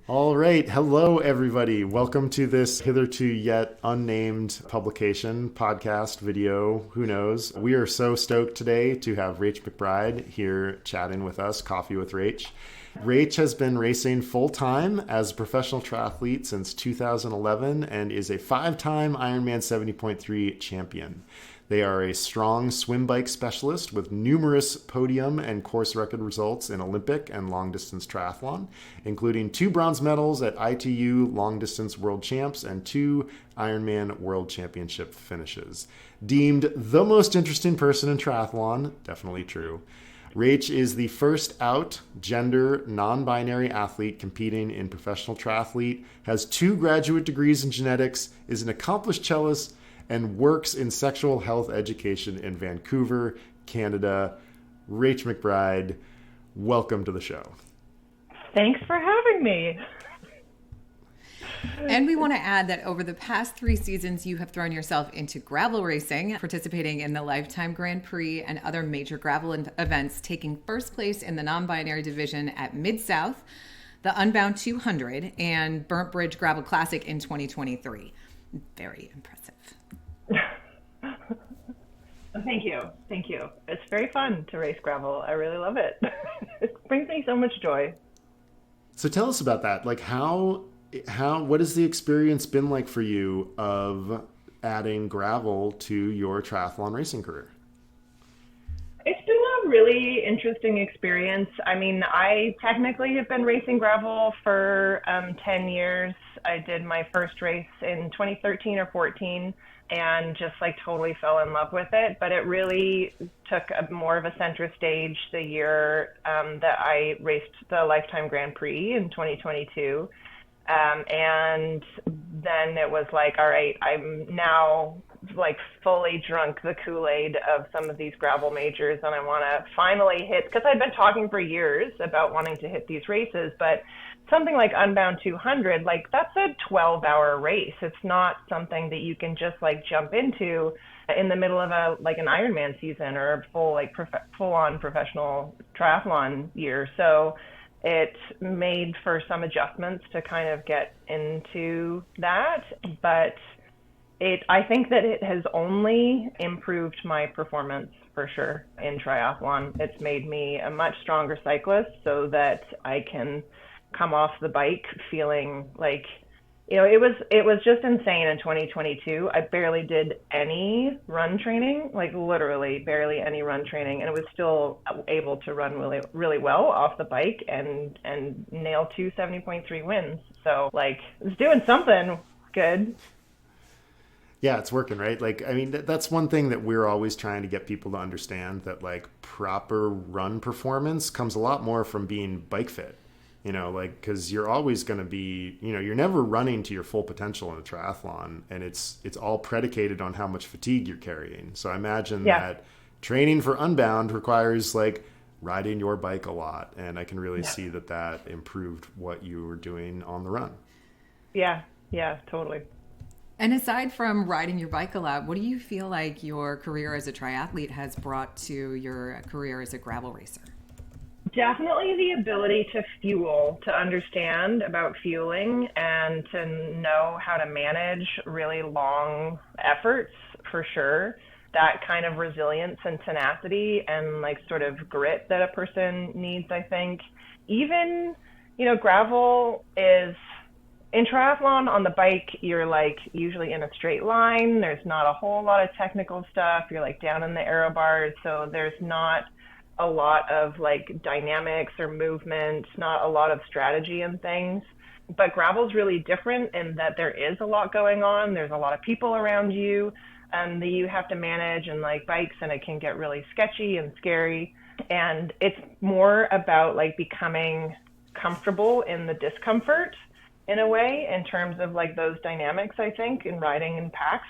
All right. Hello, everybody. Welcome to this hitherto yet unnamed publication, podcast, video, who knows. We are so stoked today to have Rach McBride here chatting with us, Coffee with Rach. Rach has been racing full-time as a professional triathlete since 2011 and is a five-time Ironman 70.3 champion. They are a strong swim bike specialist with numerous podium and course record results in Olympic and long distance triathlon, including 2 bronze medals at ITU long distance world champs and 2 Ironman world championship finishes. Deemed the most interesting person in triathlon, definitely true. Rach is the first out gender non-binary athlete competing in professional triathlete, has 2 graduate degrees in genetics, is an accomplished cellist, and works in sexual health education in Vancouver, Canada. Rach McBride, welcome to the show. Thanks for having me. And we want to add that over the past 3 seasons, you have thrown yourself into gravel racing, participating in the Lifetime Grand Prix and other major gravel events, taking first place in the non-binary division at Mid-South, the Unbound 200, and Burnt Bridge Gravel Classic in 2023. Very impressive. Thank you. Thank you. It's very fun to race gravel. I really love it. It brings me so much joy. So tell us about that. Like what has the experience been like for you of adding gravel to your triathlon racing career? It's been a really interesting experience. I mean, I technically have been racing gravel for 10 years. I did my first race in 2013 or 14 and just like totally fell in love with it. But it really took more of a center stage the year that I raced the Lifetime Grand Prix in 2022. And then it was like, all right, I'm now like fully drunk the Kool-Aid of some of these gravel majors, and I want to finally hit, because I've been talking for years about wanting to hit these races, but something like Unbound 200, like that's a 12-hour race. It's not something that you can just like jump into in the middle of an Ironman season or a full-on professional triathlon year. So it made for some adjustments to kind of get into that, but I think that it has only improved my performance for sure in triathlon. It's made me a much stronger cyclist so that I can come off the bike feeling like, it was just insane in 2022. I barely did any run training, like literally barely any run training, and I was still able to run really, really well off the bike and nail 2 70.3 wins. So like it's doing something good. Yeah, it's working, right? Like, I mean, that's one thing that we're always trying to get people to understand, that like proper run performance comes a lot more from being bike fit. Like, because you're always going to be, you're never running to your full potential in a triathlon, and it's all predicated on how much fatigue you're carrying. So I imagine that training for Unbound requires like riding your bike a lot, and I can really see that improved what you were doing on the run. Yeah, totally. And aside from riding your bike a lot, what do you feel like your career as a triathlete has brought to your career as a gravel racer? Definitely the ability to fuel, to understand about fueling and to know how to manage really long efforts for sure. That kind of resilience and tenacity and like sort of grit that a person needs, I think. Even, gravel is, in triathlon on the bike, you're like usually in a straight line. There's not a whole lot of technical stuff. You're like down in the aero bars. So there's not a lot of like dynamics or movement, not a lot of strategy and things. But gravel's really different in that there is a lot going on. There's a lot of people around you that you have to manage, and like bikes, and it can get really sketchy and scary. And it's more about like becoming comfortable in the discomfort in a way, in terms of like those dynamics, I think, in riding in packs.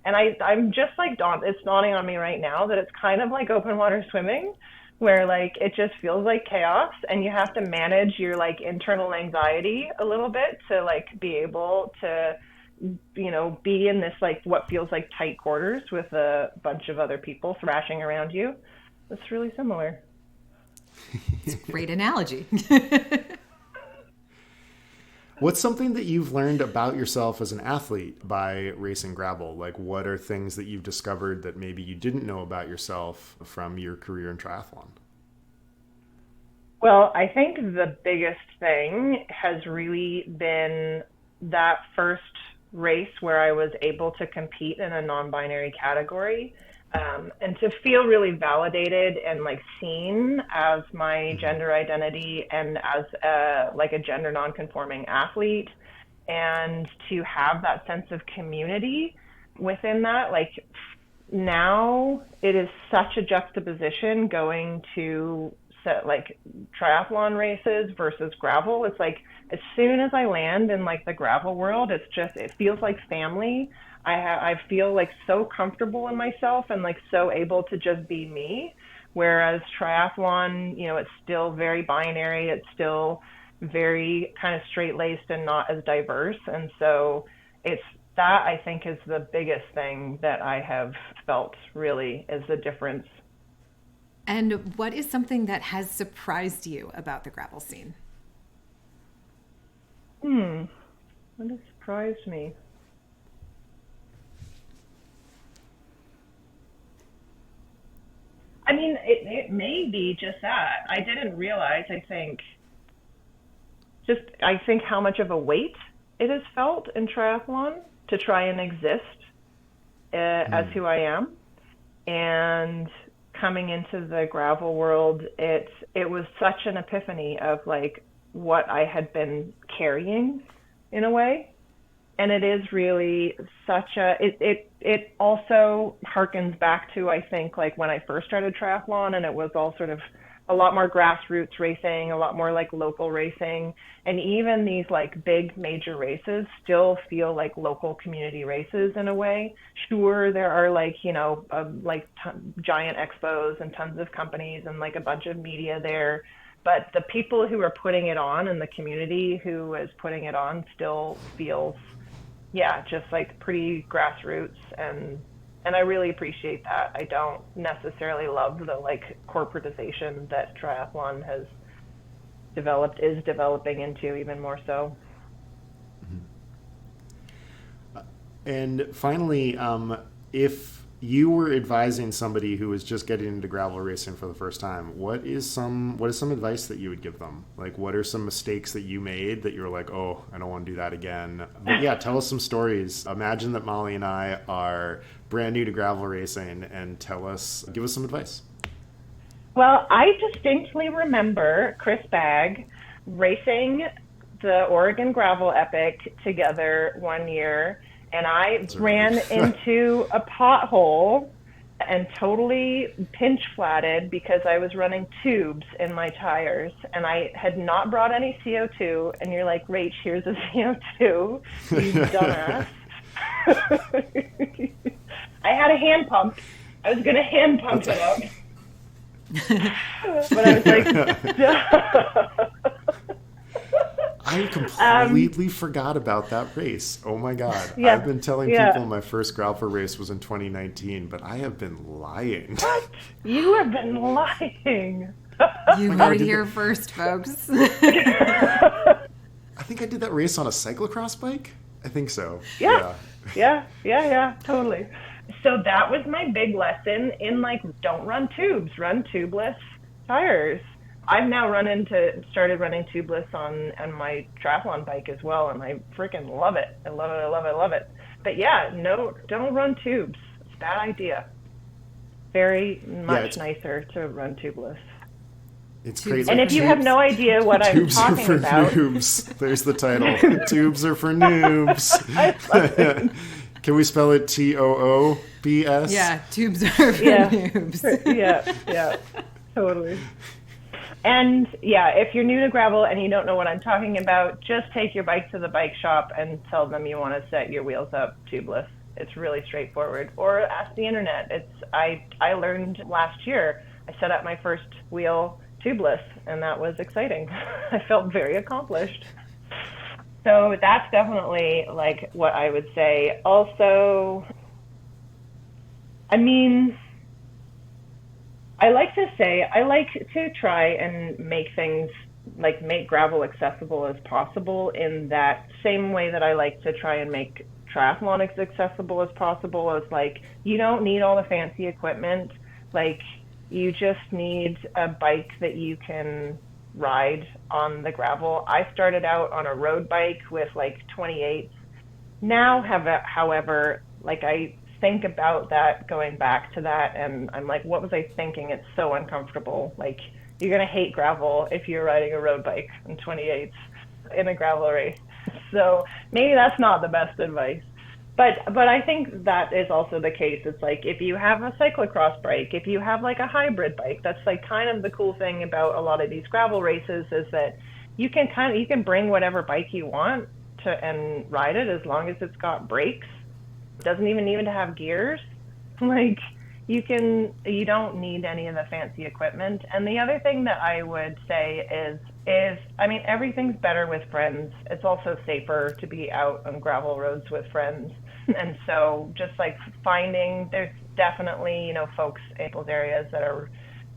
And I'm just like, it's dawning on me right now that it's kind of like open water swimming, where like it just feels like chaos, and you have to manage your like internal anxiety a little bit to like be able to, be in this like what feels like tight quarters with a bunch of other people thrashing around you. It's really similar. It's a great analogy. What's something that you've learned about yourself as an athlete by racing gravel? Like, what are things that you've discovered that maybe you didn't know about yourself from your career in triathlon? Well, I think the biggest thing has really been that first race where I was able to compete in a non-binary category, and to feel really validated and like seen as my gender identity and as a gender non-conforming athlete, and to have that sense of community within that. Like now it is such a juxtaposition going to like triathlon races versus gravel. It's like as soon as I land in like the gravel world, it feels like family. I feel like so comfortable in myself and like so able to just be me. Whereas triathlon, it's still very binary. It's still very kind of straight-laced and not as diverse. And so it's that, I think, is the biggest thing that I have felt really is the difference. And what is something that has surprised you about the gravel scene? What has surprised me? I mean, it may be just that. I didn't realize, I think how much of a weight it has felt in triathlon to try and exist as who I am. And coming into the gravel world, it was such an epiphany of like what I had been carrying in a way. And it is really such it also harkens back to, I think, like when I first started triathlon, and it was all sort of a lot more grassroots racing, a lot more like local racing. And even these like big major races still feel like local community races in a way. Sure, there are like, giant expos and tons of companies and like a bunch of media there. But the people who are putting it on and the community who is putting it on still feels, just like pretty grassroots. And I really appreciate that. I don't necessarily love the like corporatization that triathlon is developing into even more so. And finally, if you were advising somebody who was just getting into gravel racing for the first time, what is some advice that you would give them? Like, what are some mistakes that you made that you're like, oh, I don't want to do that again? But yeah, tell us some stories. Imagine that Molly and I are brand new to gravel racing, and give us some advice. Well, I distinctly remember Chris Bagg racing the Oregon Gravel Epic together one year, and I ran into a pothole and totally pinch flatted because I was running tubes in my tires, and I had not brought any CO2. And you're like, Rach, here's a CO2, you dumbass. I had a hand pump. I was going to hand pump it up. But I was like, duh. I completely forgot about that race. Oh my God. Yeah, I've been telling people my first gravel race was in 2019, but I have been lying. What? You have been lying. You heard it here first, folks. I think I did that race on a cyclocross bike. I think so. Yeah, totally. So that was my big lesson in like, don't run tubes, run tubeless tires. I've now started running tubeless on my triathlon bike as well, and I freaking love it. I love it. But yeah, no, don't run tubes. It's a bad idea. Very much nicer to run tubeless. It's crazy. And if you have no idea what I'm talking about, noobs. There's the title. Tubes are for noobs. Can we spell it TOOBS? Yeah, tubes are for noobs. Yeah, totally. And yeah, if you're new to gravel and you don't know what I'm talking about, just take your bike to the bike shop and tell them you want to set your wheels up tubeless. It's really straightforward. Or ask the internet. I learned last year. I set up my first wheel tubeless, and that was exciting. I felt very accomplished. So that's definitely like what I would say. Also, I mean, I like to try and make things like make gravel accessible as possible in that same way that I like to try and make triathlon as accessible as possible. As like, you don't need all the fancy equipment. Like, you just need a bike that you can ride on the gravel. I started out on a road bike with like 28s. Now, however, like I think about that, going back to that, and I'm like, what was I thinking? It's so uncomfortable. Like, you're going to hate gravel if you're riding a road bike in 28s in a gravel race. So maybe that's not the best advice. But I think that is also the case. It's like, if you have a cyclocross bike, if you have like a hybrid bike, that's like kind of the cool thing about a lot of these gravel races, is that you can bring whatever bike you want to and ride it, as long as it's got brakes. It doesn't even need to have gears. Like, you don't need any of the fancy equipment. And the other thing that I would say is, I mean, everything's better with friends. It's also safer to be out on gravel roads with friends. And so just like there's definitely, folks in those areas that are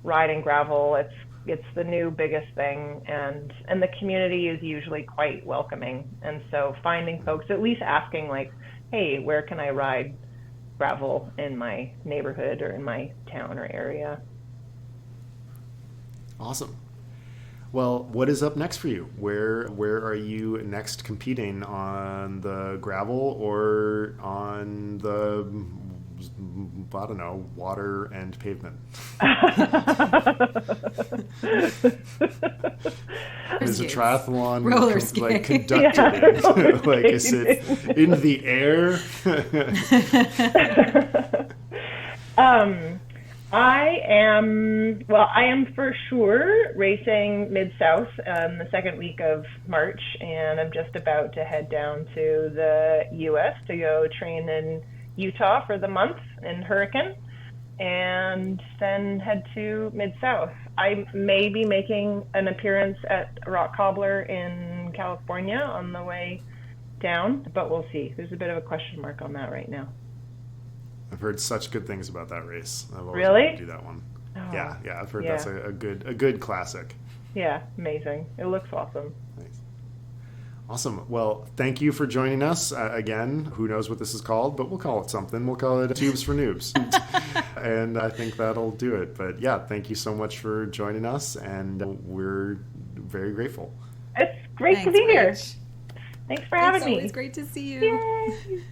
riding gravel. It's the new biggest thing, and the community is usually quite welcoming. And so finding folks, at least asking like, hey, where can I ride gravel in my neighborhood or in my town or area? Awesome. Well, what is up next for you? Where are you next competing, on the gravel or on the, I don't know, water and pavement? Is a triathlon like conducted in? Like, is it in the air? I am for sure racing Mid-South the second week of March, and I'm just about to head down to the U.S. to go train in Utah for the month in Hurricane, and then head to Mid-South. I may be making an appearance at Rock Cobbler in California on the way down, but we'll see. There's a bit of a question mark on that right now. I've heard such good things about that race. I've always really? wanted to do that one. Oh, yeah. I've heard that's a good classic. Yeah, amazing. It looks awesome. Nice. Awesome. Well, thank you for joining us again. Who knows what this is called, but we'll call it something. We'll call it Tubes for Noobs. And I think that'll do it. But yeah, thank you so much for joining us, and we're very grateful. It's great to be here. Thanks for having me. It's always great to see you. Yay.